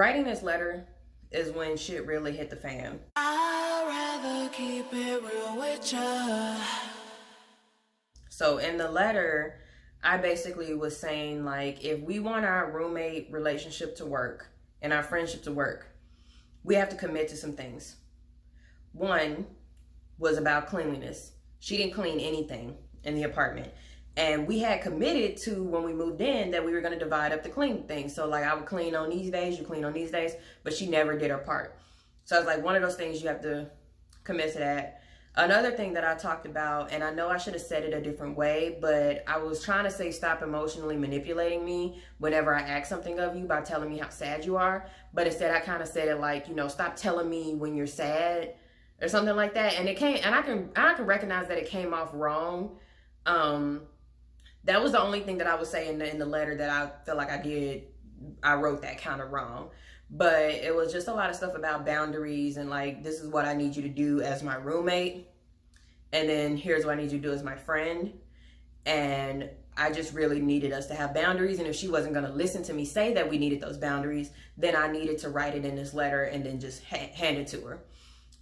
writing this letter is when shit really hit the fan. I'd rather keep it real with ya. So in the letter, I basically was saying, like, if we want our roommate relationship to work and our friendship to work, we have to commit to some things. One was about cleanliness. She didn't clean anything in the apartment. And we had committed to, when we moved in, that we were going to divide up the clean things. So like, I would clean on these days, you clean on these days, but she never did her part. So I was like, one of those things, you have to commit to that. Another thing that I talked about, and I know I should have said it a different way, but I was trying to say stop emotionally manipulating me whenever I ask something of you by telling me how sad you are. But instead I kind of said it like, you know, stop telling me when you're sad or something like that. And it came, and I can recognize that it came off wrong. That was the only thing that I would say in the letter that I feel like I wrote that kind of wrong. But it was just a lot of stuff about boundaries and like, this is what I need you to do as my roommate. And then here's what I need you to do as my friend. And I just really needed us to have boundaries. And if she wasn't going to listen to me say that we needed those boundaries, then I needed to write it in this letter and then just hand it to her.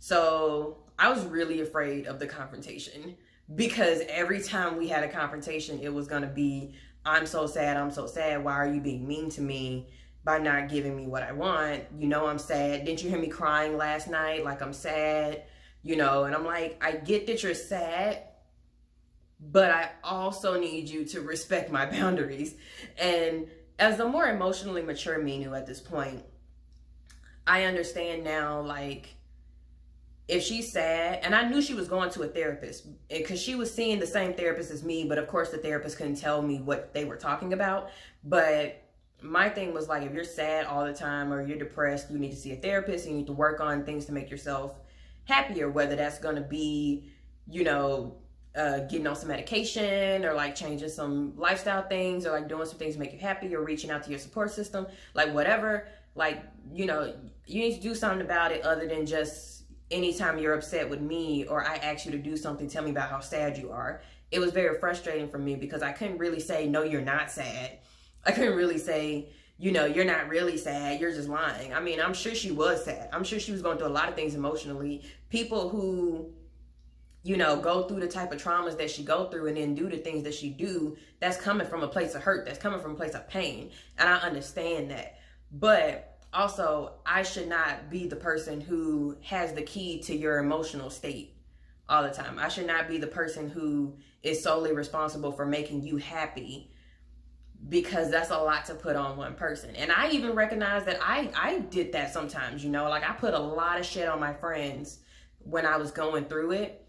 So I was really afraid of the confrontation, because every time we had a confrontation, it was going to be, I'm so sad. Why are you being mean to me by not giving me what I want? You know, I'm sad. Didn't you hear me crying last night? Like, I'm sad, you know? And I'm like, I get that you're sad, but I also need you to respect my boundaries. And as the more emotionally mature me knew at this point, I understand now, like, if she's sad, and I knew she was going to a therapist because she was seeing the same therapist as me, but of course the therapist couldn't tell me what they were talking about. But my thing was like, if you're sad all the time or you're depressed, you need to see a therapist. You need to work on things to make yourself happier, whether that's going to be, you know, getting on some medication or like changing some lifestyle things or like doing some things to make you happy or reaching out to your support system, like whatever. Like, you know, you need to do something about it other than just anytime you're upset with me or I ask you to do something, tell me about how sad you are. It was very frustrating for me because I couldn't really say, no, you're not sad. I couldn't really say, you know, you're not really sad, you're just lying. I mean, I'm sure she was sad. I'm sure she was going through a lot of things emotionally. People who, you know, go through the type of traumas that she go through and then do the things that she do, that's coming from a place of hurt. That's coming from a place of pain. And I understand that. But also, I should not be the person who has the key to your emotional state all the time. I should not be the person who is solely responsible for making you happy, because that's a lot to put on one person. And I even recognize that I did that sometimes, you know, like I put a lot of shit on my friends when I was going through it,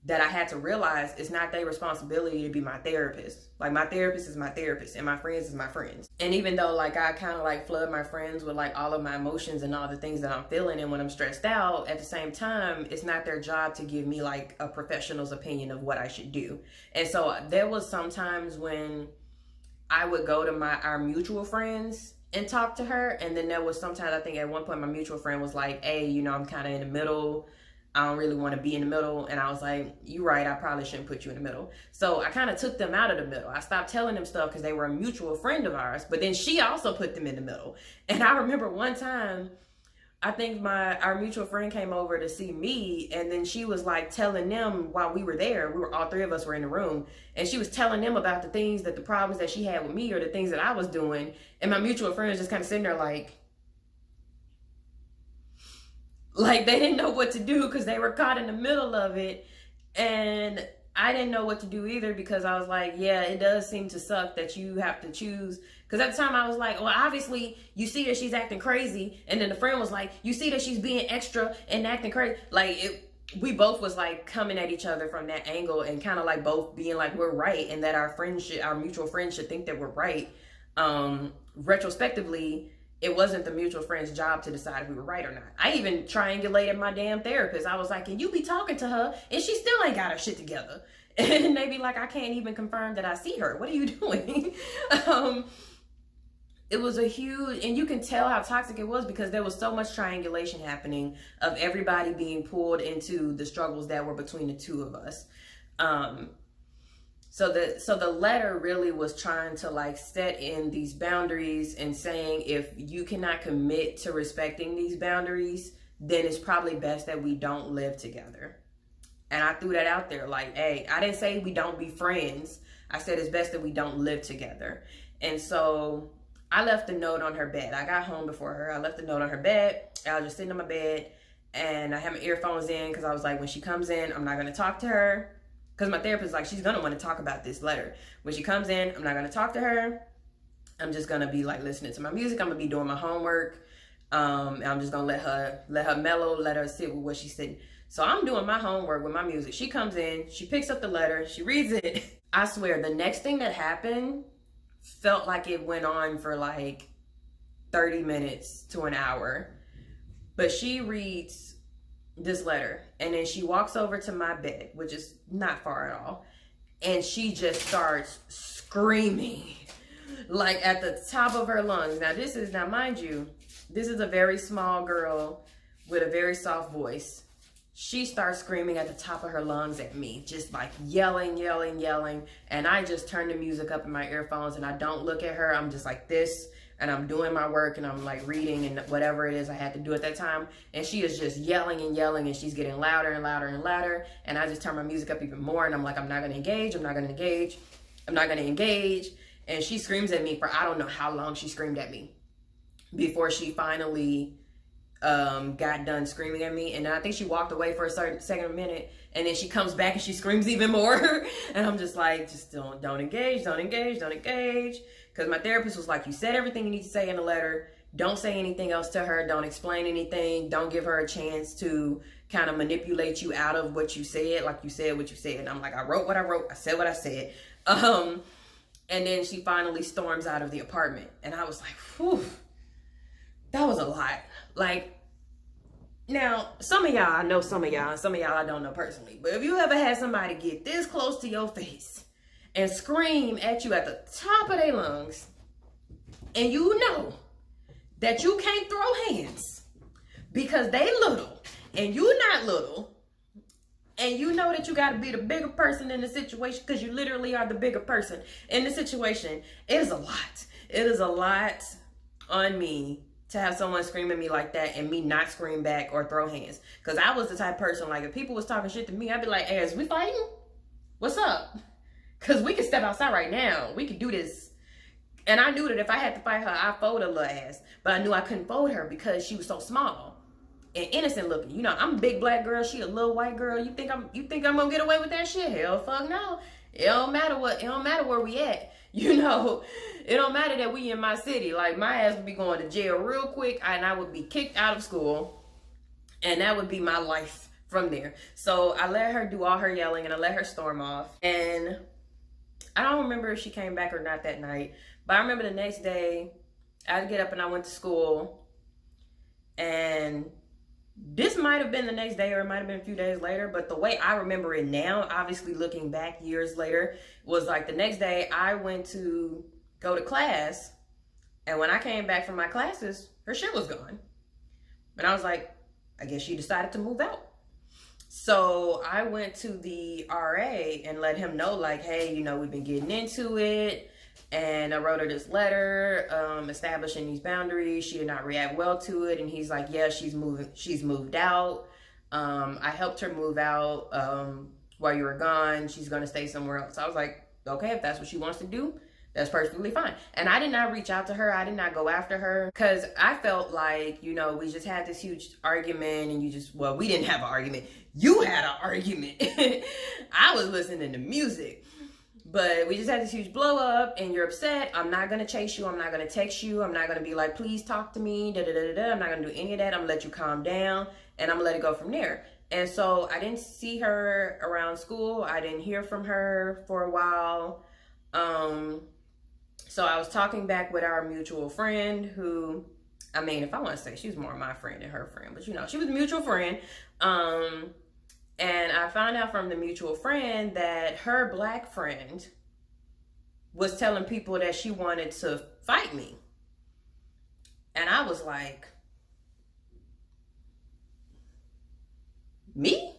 that I had to realize it's not their responsibility to be my therapist. Like, my therapist is my therapist and my friends is my friends. And even though like I kind of like flood my friends with like all of my emotions and all the things that I'm feeling and when I'm stressed out, at the same time, it's not their job to give me like a professional's opinion of what I should do. And so there was sometimes when I would go to our mutual friends and talk to her. And then there was sometimes, I think at one point my mutual friend was like, hey, you know, I'm kind of in the middle. I don't really want to be in the middle. And I was like, you're right, I probably shouldn't put you in the middle. So I kind of took them out of the middle. I stopped telling them stuff because they were a mutual friend of ours, but then she also put them in the middle. And I remember one time, I think our mutual friend came over to see me, and then she was like telling them while we were there, all three of us were in the room, and she was telling them about the problems that she had with me or the things that I was doing. And my mutual friend was just kind of sitting there like they didn't know what to do because they were caught in the middle of it. And I didn't know what to do either, because I was like, yeah, it does seem to suck that you have to choose. Because at the time I was like, well, obviously you see that she's acting crazy. And then the friend was like, you see that she's being extra and acting crazy. Like, we both was like coming at each other from that angle and kind of like both being like, we're right. And that our mutual friends should think that we're right. Retrospectively, it wasn't the mutual friend's job to decide if we were right or not. I even triangulated my damn therapist. I was like, can you be talking to her? And she still ain't got her shit together. And they be like, I can't even confirm that I see her. What are you doing? It was a huge, and you can tell how toxic it was because there was so much triangulation happening of everybody being pulled into the struggles that were between the two of us. So the letter really was trying to like set in these boundaries and saying, if you cannot commit to respecting these boundaries, then it's probably best that we don't live together. And I threw that out there like, hey, I didn't say we don't be friends. I said it's best that we don't live together. And so I left a note on her bed. I got home before her. I left a note on her bed. I was just sitting on my bed and I had my earphones in because I was like, when she comes in, I'm not going to talk to her. Because my therapist is like, she's going to want to talk about this letter. When she comes in, I'm not going to talk to her. I'm just going to be like listening to my music. I'm going to be doing my homework. I'm just going to let her mellow, let her sit with what she's sitting. So I'm doing my homework with my music. She comes in, she picks up the letter, she reads it. I swear, the next thing that happened felt like it went on for like 30 minutes to an hour. But she reads this letter and then she walks over to my bed, which is not far at all. And she just starts screaming like at the top of her lungs. Now mind you, this is a very small girl with a very soft voice. She starts screaming at the top of her lungs at me, just like yelling. And I just turn the music up in my earphones and I don't look at her. I'm just like this and I'm doing my work and I'm like reading and whatever it is I had to do at that time. And she is just yelling and she's getting louder and louder. And I just turn my music up even more and I'm like, I'm not going to engage. And she screams at me for I don't know how long she screamed at me before she finally got done screaming at me. And then I think she walked away for a second, a minute, and then she comes back and she screams even more. And I'm just like, just don't engage. Because my therapist was like, you said everything you need to say in the letter. Don't say anything else to her. Don't explain anything. Don't give her a chance to kind of manipulate you out of what you said. Like you said what you said. And I'm like, I wrote what I wrote. I said what I said. And then she finally storms out of the apartment. And I was like, whew, that was a lot. Like, now, some of y'all, I know some of y'all, and some of y'all I don't know personally, but if you ever had somebody get this close to your face and scream at you at the top of their lungs, and you know that you can't throw hands because they little and you not little, and you know that you got to be the bigger person in the situation because you literally are the bigger person in the situation, it is a lot. It is a lot on me to have someone scream at me like that and me not scream back or throw hands. Because I was the type of person, like, if people was talking shit to me, I'd be like, hey, is we fighting? What's up? Because we can step outside right now. We can do this. And I knew that if I had to fight her, I'd fold her little ass. But I knew I couldn't fold her because she was so small and innocent looking. You know, I'm a big black girl. She a little white girl. You think I'm gonna get away with that shit? Hell fuck no. It don't matter where we at. You know, it don't matter that we in my city. Like, my ass would be going to jail real quick and I would be kicked out of school. And that would be my life from there. So I let her do all her yelling and I let her storm off. And I don't remember if she came back or not that night. But I remember the next day, I had to get up and I went to school. And this might have been the next day or it might have been a few days later, but the way I remember it now, obviously looking back years later, was like the next day I went to go to class, and when I came back from my classes, her shit was gone. And I was like, I guess she decided to move out. So I went to the RA and let him know, like, hey, you know, we've been getting into it. And I wrote her this letter establishing these boundaries. She did not react well to it. And he's like, yeah, she's moved out. I helped her move out while you were gone. She's going to stay somewhere else. I was like, okay, if that's what she wants to do, that's perfectly fine. And I did not reach out to her. I did not go after her because I felt like, you know, we just had this huge argument and we didn't have an argument. You had an argument. I was listening to music. But we just had this huge blow up and you're upset. I'm not going to chase you. I'm not going to text you. I'm not going to be like, please talk to me. I'm not going to do any of that. I'm going to let you calm down and I'm going to let it go from there. And so I didn't see her around school. I didn't hear from her for a while. So I was talking back with our mutual friend who, I mean, if I want to say she was more my friend than her friend, but you know, she was a mutual friend. And I found out from the mutual friend that her black friend was telling people that she wanted to fight me. And I was like, me?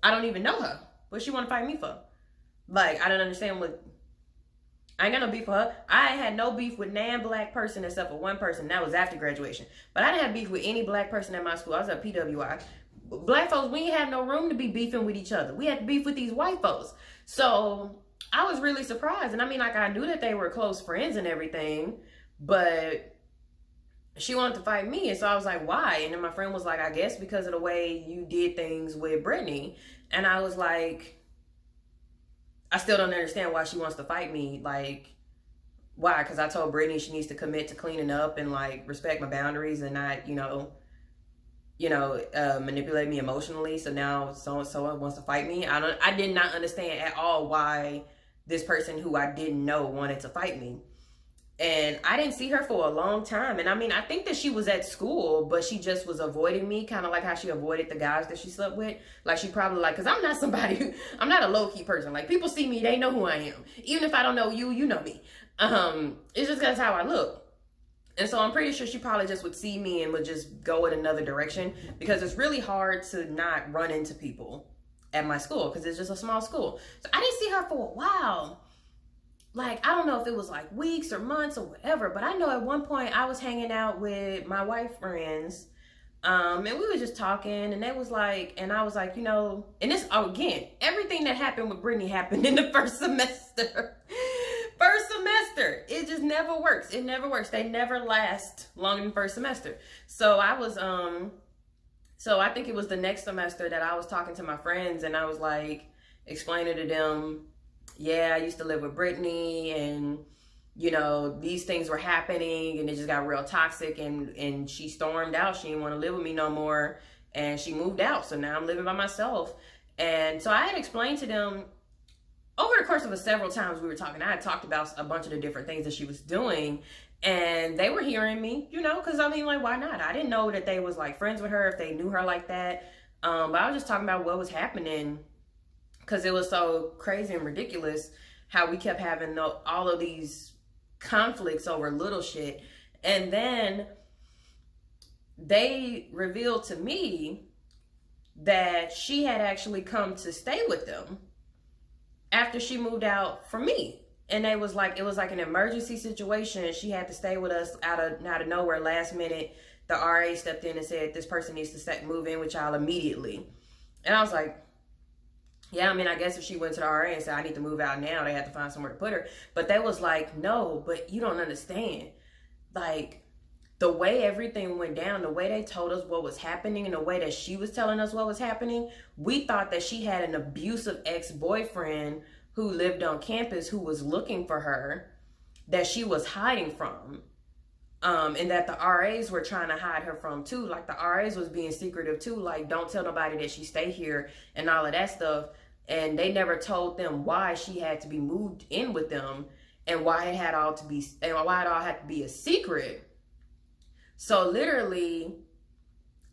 I don't even know her. What she want to fight me for? Like, I don't understand what. I ain't got no beef with her. I ain't had no beef with nan black person except for one person. That was after graduation. But I didn't have beef with any black person at my school. I was at PWI. Black folks, we ain't have no room to be beefing with each other. We had to beef with these white folks. So I was really surprised. And I mean, like, I knew that they were close friends and everything, but she wanted to fight me. And so I was like, why? And then my friend was like, I guess because of the way you did things with Brittany. And I was like, I still don't understand why she wants to fight me. Like, why? Because I told Brittany she needs to commit to cleaning up and like respect my boundaries and not, manipulate me emotionally. So now so-and-so wants to fight me. I did not understand at all why this person who I didn't know wanted to fight me. And I didn't see her for a long time. And I mean, I think that she was at school, but she just was avoiding me, kind of like how she avoided the guys that she slept with. Like, she probably like, because I'm not somebody I'm not a low-key person. Like, people see me, they know who I am. Even if I don't know you, you know me. It's just because how I look. And so I'm pretty sure she probably just would see me and would just go in another direction, because it's really hard to not run into people at my school because it's just a small school. So I didn't see her for a while. Like, I don't know if it was like weeks or months or whatever, but I know at one point I was hanging out with my white friends, and we were just talking, and they was like, and I was like, and this, again, everything that happened with Brittany happened in the first semester. First semester. It just never works. It never works. They never last longer than first semester. So I was, so I think it was the next semester that I was talking to my friends, and I was like, explaining to them, yeah, I used to live with Brittany, and these things were happening, and it just got real toxic, and she stormed out. She didn't want to live with me no more, and she moved out. So now I'm living by myself. And so I had explained to them over the course of several times we were talking. I had talked about a bunch of the different things that she was doing, and they were hearing me, because I mean, like, why not? I didn't know that they was like friends with her, if they knew her like that. But I was just talking about what was happening, because it was so crazy and ridiculous how we kept having all of these conflicts over little shit. And then they revealed to me that she had actually come to stay with them after she moved out from me. And it was like an emergency situation. She had to stay with us out of nowhere, last minute. The RA stepped in and said, this person needs to move in with y'all immediately. And I was like, yeah, I mean, I guess if she went to the RA and said, I need to move out now, they had to find somewhere to put her. But they was like, no, but you don't understand. Like, the way everything went down, the way they told us what was happening, and the way that she was telling us what was happening, we thought that she had an abusive ex-boyfriend who lived on campus who was looking for her, that she was hiding from. And that the RAs were trying to hide her from too. Like, the RAs was being secretive too. Like, don't tell nobody that she stay here and all of that stuff. And they never told them why she had to be moved in with them, and why it all had to be a secret. So literally,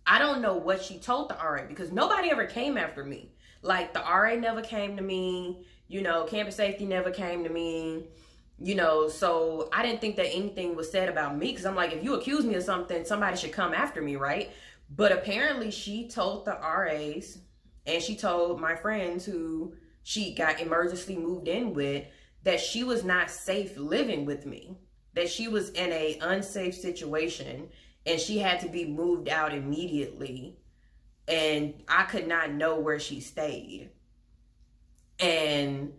I don't know what she told the RA, because nobody ever came after me. Like, the RA never came to me. Campus safety never came to me. So I didn't think that anything was said about me, because I'm like, if you accuse me of something, somebody should come after me, right? But apparently she told the RAs, and she told my friends who she got emergency moved in with, that she was not safe living with me, that she was in an unsafe situation, and she had to be moved out immediately, and I could not know where she stayed. And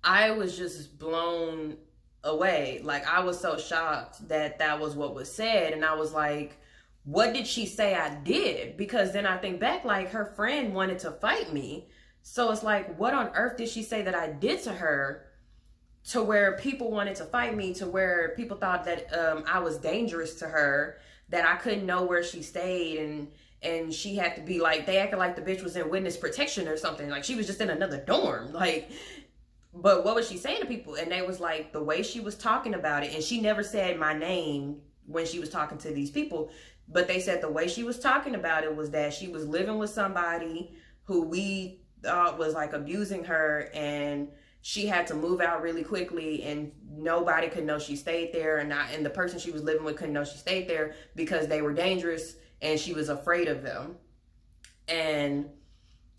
I was just blown away. Like, I was so shocked that that was what was said. And I was like, what did she say I did? Because then I think back, like, her friend wanted to fight me. So it's like, what on earth did she say that I did to her, to where people wanted to fight me, to where people thought that I was dangerous to her, that I couldn't know where she stayed, and she had to be like, they acted like the bitch was in witness protection or something. Like, she was just in another dorm. Like, but what was she saying to people? And they was like, the way she was talking about it, and she never said my name when she was talking to these people, but they said the way she was talking about it was that she was living with somebody who we thought was like abusing her, and she had to move out really quickly, and nobody could know she stayed there, and the person she was living with couldn't know she stayed there because they were dangerous and she was afraid of them. And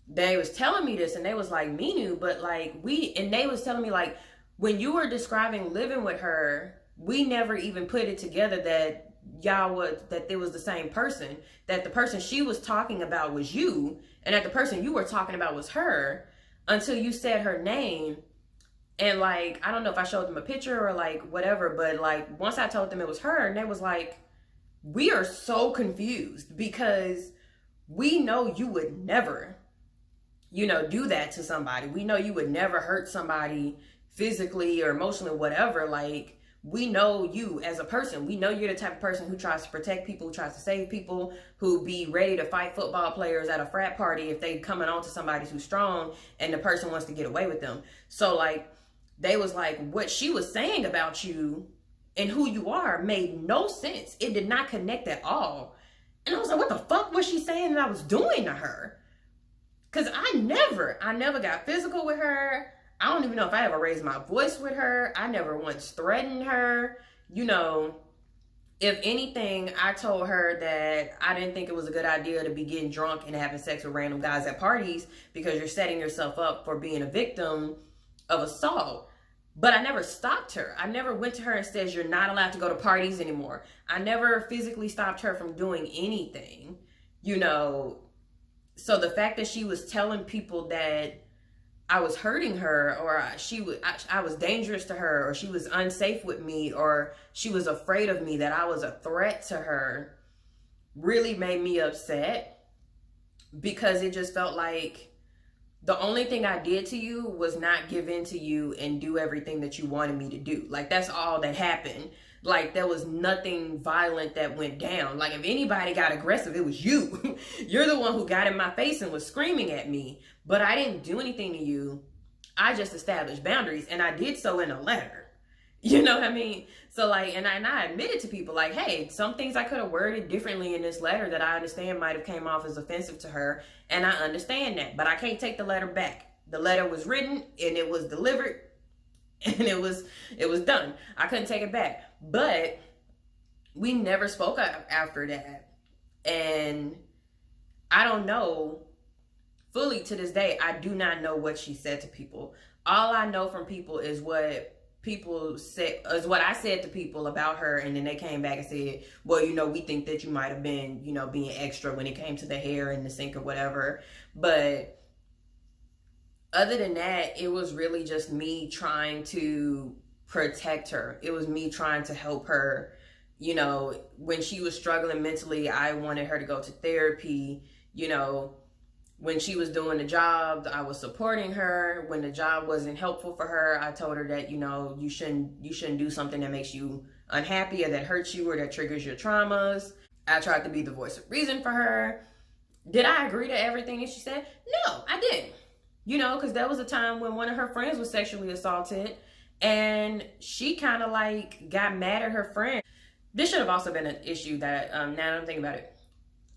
they was telling me this, and they was like, Minu, but like and they was telling me like, when you were describing living with her, we never even put it together that that there was the same person, that the person she was talking about was you, and that the person you were talking about was her, until you said her name. And like, I don't know if I showed them a picture or like whatever, but like once I told them it was her, and they was like, we are so confused because we know you would never, do that to somebody. We know you would never hurt somebody physically or emotionally, whatever. Like, we know you as a person. We know you're the type of person who tries to protect people, who tries to save people, who be ready to fight football players at a frat party if they coming on to somebody who's strong and the person wants to get away with them. So like, they was like, what she was saying about you and who you are made no sense. It did not connect at all. And I was like, what the fuck was she saying that I was doing to her? Because I never got physical with her. I don't even know if I ever raised my voice with her. I never once threatened her. If anything, I told her that I didn't think it was a good idea to be getting drunk and having sex with random guys at parties, because you're setting yourself up for being a victim of assault. But I never stopped her. I never went to her and said, you're not allowed to go to parties anymore. I never physically stopped her from doing anything, So the fact that she was telling people that I was hurting her, or I was dangerous to her, or she was unsafe with me, or she was afraid of me, that I was a threat to her, really made me upset, because it just felt like the only thing I did to you was not give in to you and do everything that you wanted me to do. Like, that's all that happened. Like, there was nothing violent that went down. Like, if anybody got aggressive, it was you. You're the one who got in my face and was screaming at me. But I didn't do anything to you. I just established boundaries, and I did so in a letter. You know what I mean? So like, and I admitted to people like, hey, some things I could have worded differently in this letter that I understand might have came off as offensive to her. And I understand that, but I can't take the letter back. The letter was written and it was delivered and it was done. I couldn't take it back, but we never spoke after that. And I don't know fully to this day. I do not know what she said to people. All I know from people is what people said, is what I said to people about her, and then they came back and said, well, we think that you might have been, being extra when it came to the hair in the sink or whatever. But other than that, it was really just me trying to protect her. It was me trying to help her. When she was struggling mentally, I wanted her to go to therapy. When she was doing the job, I was supporting her. When the job wasn't helpful for her, I told her that, you shouldn't do something that makes you unhappy or that hurts you or that triggers your traumas. I tried to be the voice of reason for her. Did I agree to everything that she said? No, I didn't. Because there was a time when one of her friends was sexually assaulted, and she kind of like got mad at her friend. This should have also been an issue that, now that I'm thinking about it.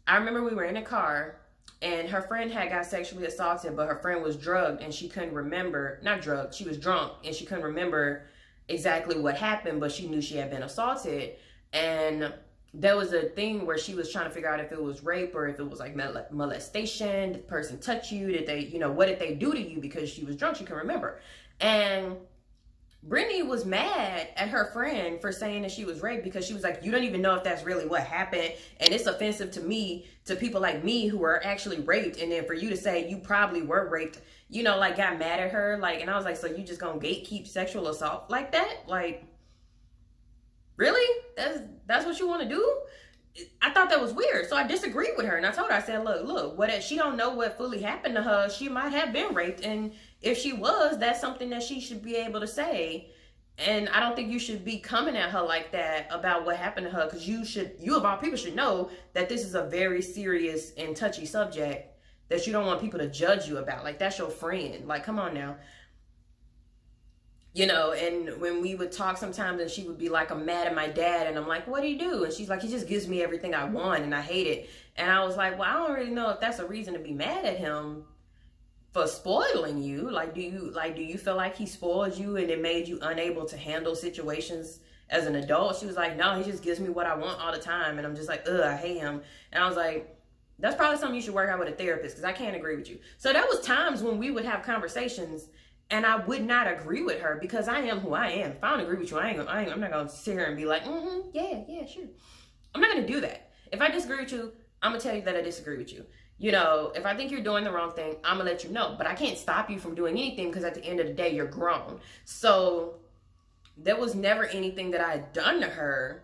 I remember we were in a car, and her friend had got sexually assaulted, but her friend was drugged and she couldn't remember, not drugged, she was drunk and she couldn't remember exactly what happened, but she knew she had been assaulted. And there was a thing where she was trying to figure out if it was rape or if it was like molestation. Did the person touch you? Did they, what did they do to you? Because she was drunk, she couldn't remember. And Brittany was mad at her friend for saying that she was raped, because she was like, you don't even know if that's really what happened. And it's offensive to me, to people like me who are actually raped. And then for you to say you probably were raped, like got mad at her. Like, and I was like, so you just gonna gatekeep sexual assault like that? Like, really? That's what you want to do? I thought that was weird. So I disagreed with her. And I told her, I said, look, what if she don't know what fully happened to her? She might have been raped. And if she was, that's something that she should be able to say. And I don't think you should be coming at her like that about what happened to her, because you of all people should know that this is a very serious and touchy subject that you don't want people to judge you about. Like, that's your friend. Like, come on now. And when we would talk sometimes, and she would be like, I'm mad at my dad. And I'm like, what do you do? And she's like, he just gives me everything I want and I hate it. And I was like, well, I don't really know if that's a reason to be mad at him for spoiling you. Like, do you feel like he spoiled you and it made you unable to handle situations as an adult? She was like, no, he just gives me what I want all the time. And I'm just like, ugh, I hate him. And I was like, That's probably something you should work out with a therapist, because I can't agree with you. So there was times when we would have conversations and I would not agree with her, because I am who I am. If I don't agree with you, I'm not gonna sit here and be like, yeah, sure. I'm not gonna do that. If I disagree with you, I'm gonna tell you that I disagree with you. You know, if I think you're doing the wrong thing, I'm gonna let you know. But I can't stop you from doing anything, because at the end of the day, you're grown. So there was never anything that I had done to her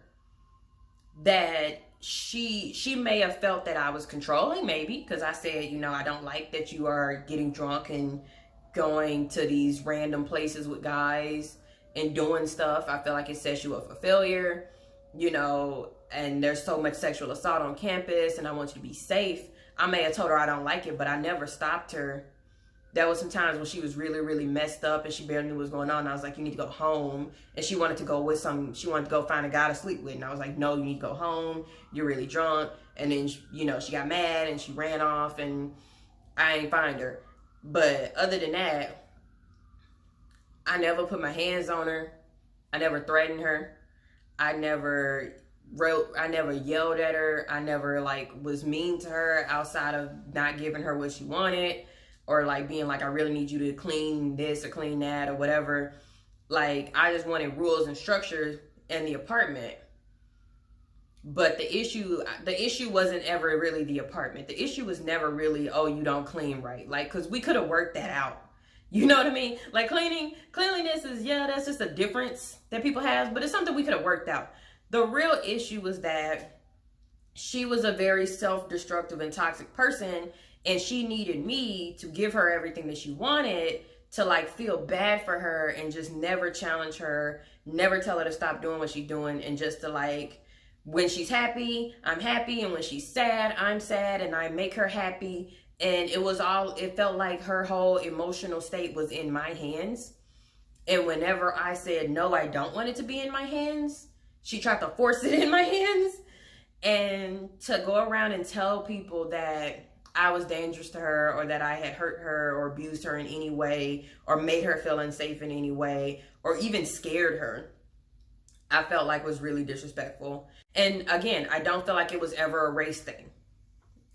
that she may have felt that I was controlling, maybe, because I said, you know, I don't like that you are getting drunk and going to these random places with guys and doing stuff. I feel like it sets you up for failure, you know, and there's so much sexual assault on campus and I want you to be safe. I may have told her I don't like it, but I never stopped her. There was some times when she was really, really messed up and she barely knew what was going on. I was like, you need to go home. And she wanted to go with she wanted to go find a guy to sleep with. And I was like, no, you need to go home. You're really drunk. And then, you know, she got mad and she ran off and I ain't find her. But other than that, I never put my hands on her. I never threatened her. I never yelled at her. I never like was mean to her outside of not giving her what she wanted, or like being like, I really need you to clean this or clean that or whatever. Like, I just wanted rules and structures in the apartment. But the issue wasn't ever really the apartment. The issue was never really, oh, you don't clean right. Like, because we could have worked that out. You know what I mean? Like, cleanliness is, yeah, that's just a difference that people have, but it's something we could have worked out. The real issue was that she was a very self-destructive and toxic person, and she needed me to give her everything that she wanted, to like feel bad for her and just never challenge her, never tell her to stop doing what she's doing, and just to like, when she's happy, I'm happy, and when she's sad, I'm sad, and I make her happy. And it felt like her whole emotional state was in my hands. And whenever I said, no, I don't want it to be in my hands, she tried to force it in my hands. And to go around and tell people that I was dangerous to her, or that I had hurt her or abused her in any way, or made her feel unsafe in any way, or even scared her, I felt like was really disrespectful. And again, I don't feel like it was ever a race thing.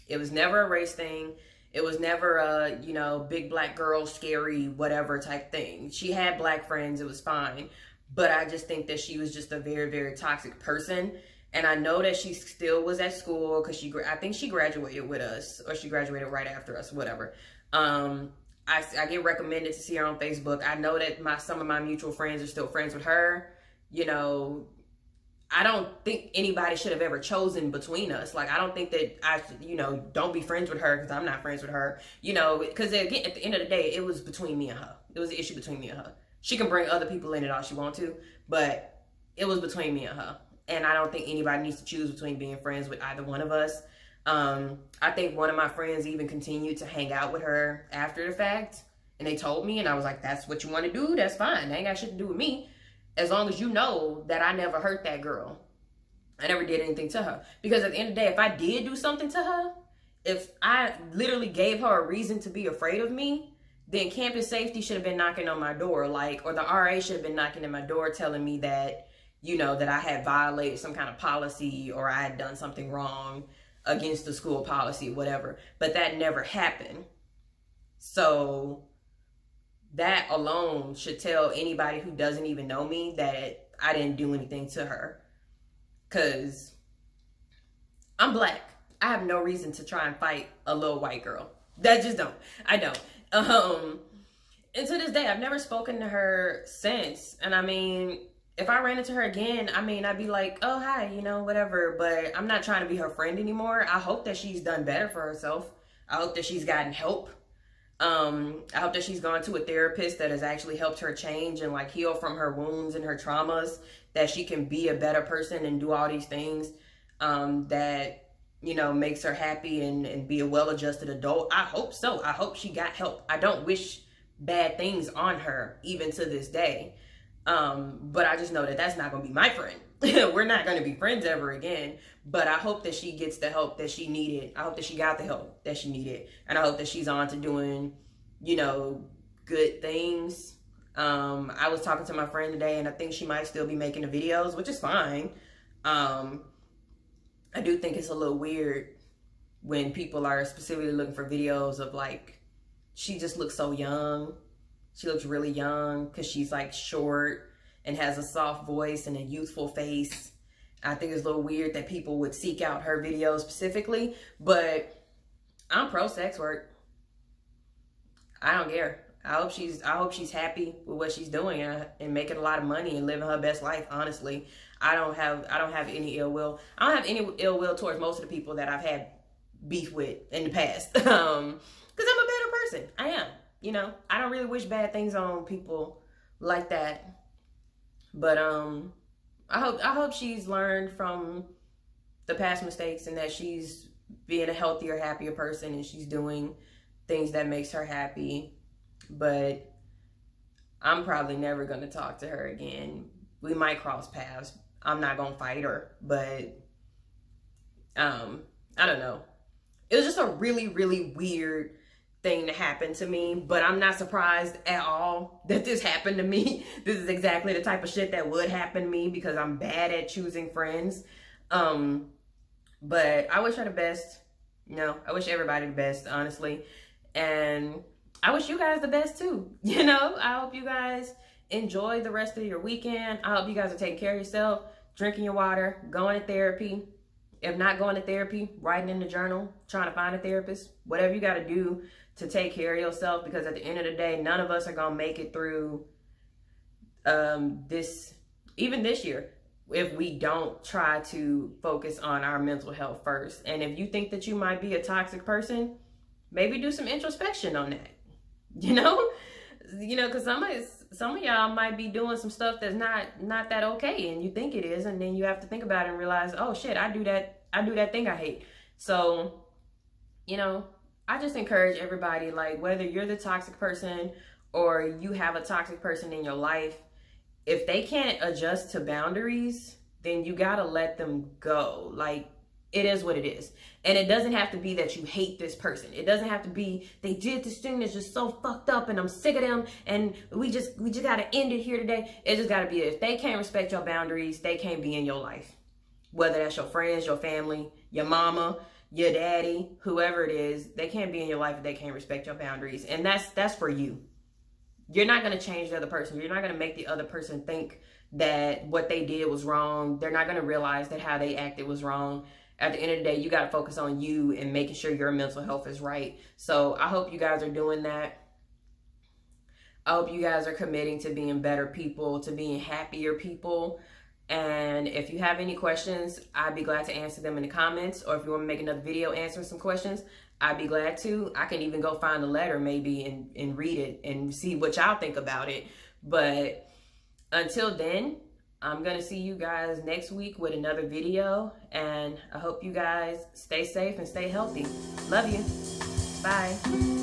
It was never a race thing. It was never a, you know, big black girl, scary, whatever type thing. She had black friends. It was fine. But I just think that she was just a very, very toxic person. And I know that she still was at school, because I think she graduated with us, or she graduated right after us, whatever. I get recommended to see her on Facebook. I know that some of my mutual friends are still friends with her. You know, I don't think anybody should have ever chosen between us. Like, I don't think that don't be friends with her because I'm not friends with her. You know, because again, at the end of the day, it was between me and her. It was an issue between me and her. She can bring other people in it all she wants to, but it was between me and her. And I don't think anybody needs to choose between being friends with either one of us. I think one of my friends even continued to hang out with her after the fact. And they told me, and I was like, that's what you want to do? That's fine. That ain't got shit to do with me. As long as you know that I never hurt that girl. I never did anything to her. Because at the end of the day, if I did do something to her, if I literally gave her a reason to be afraid of me, then campus safety should have been knocking on my door. Like, or the RA should have been knocking at my door telling me that, you know, that I had violated some kind of policy, or I had done something wrong against the school policy, whatever. But that never happened. So that alone should tell anybody who doesn't even know me that I didn't do anything to her. Because I'm black. I have no reason to try and fight a little white girl. I don't. And to this day, I've never spoken to her since. And I mean, if I ran into her again, I mean, I'd be like, oh, hi, you know, whatever. But I'm not trying to be her friend anymore. I hope that she's done better for herself. I hope that she's gotten help. I hope that she's gone to a therapist that has actually helped her change and like heal from her wounds and her traumas, that she can be a better person and do all these things that, you know, makes her happy and be a well-adjusted adult. I hope so. I hope she got help. I don't wish bad things on her even to this day. But I just know that that's not going to be my friend. We're not going to be friends ever again. But I hope that she gets the help that she needed. I hope that she got the help that she needed. And I hope that she's on to doing, you know, good things. I was talking to my friend today, and I think she might still be making the videos, which is fine. I do think it's a little weird when people are specifically looking for videos of like, she just looks so young. She looks really young because she's like short and has a soft voice and a youthful face. I think it's a little weird that people would seek out her videos specifically, but I'm pro sex work. I don't care. I hope she's happy with what she's doing and making a lot of money and living her best life. Honestly, I don't have any ill will. I don't have any ill will towards most of the people that I've had beef with in the past. Because I'm a better person. I am. You know, I don't really wish bad things on people like that. But I hope she's learned from the past mistakes and that she's being a healthier, happier person and she's doing things that makes her happy. But I'm probably never going to talk to her again. We might cross paths. I'm not going to fight her, but I don't know. It was just a really, really weird thing to happen to me, but I'm not surprised at all that this happened to me. This is exactly the type of shit that would happen to me because I'm bad at choosing friends. But I wish her the best. You know, I wish everybody the best, honestly. And I wish you guys the best too. You know, I hope you guys enjoy the rest of your weekend. I hope you guys are taking care of yourself, drinking your water, going to therapy. If not going to therapy, writing in the journal, trying to find a therapist, whatever you got to do to take care of yourself, because at the end of the day, none of us are going to make it through even this year, if we don't try to focus on our mental health first. And if you think that you might be a toxic person, maybe do some introspection on that. You know, because some of y'all might be doing some stuff that's not that okay, and you think it is, and then you have to think about it and realize, oh shit, I do that thing I hate. So, you know, I just encourage everybody, like, whether you're the toxic person or you have a toxic person in your life, if they can't adjust to boundaries, then you gotta let them go. Like, it is what it is. And it doesn't have to be that you hate this person. It doesn't have to be, they did this thing that's just so fucked up and I'm sick of them and we just gotta end it here today. It just gotta be, if they can't respect your boundaries, they can't be in your life. Whether that's your friends, your family, your mama, your daddy, whoever it is, they can't be in your life if they can't respect your boundaries. And that's for you. You're not gonna change the other person. You're not gonna make the other person think that what they did was wrong. They're not gonna realize that how they acted was wrong. At the end of the day, you got to focus on you and making sure your mental health is right. So I hope you guys are doing that. I hope you guys are committing to being better people, to being happier people. And if you have any questions, I'd be glad to answer them in the comments. Or if you want to make another video answering some questions, I'd be glad to. I can even go find a letter maybe and read it and see what y'all think about it. But until then, I'm going to see you guys next week with another video, and I hope you guys stay safe and stay healthy. Love you. Bye.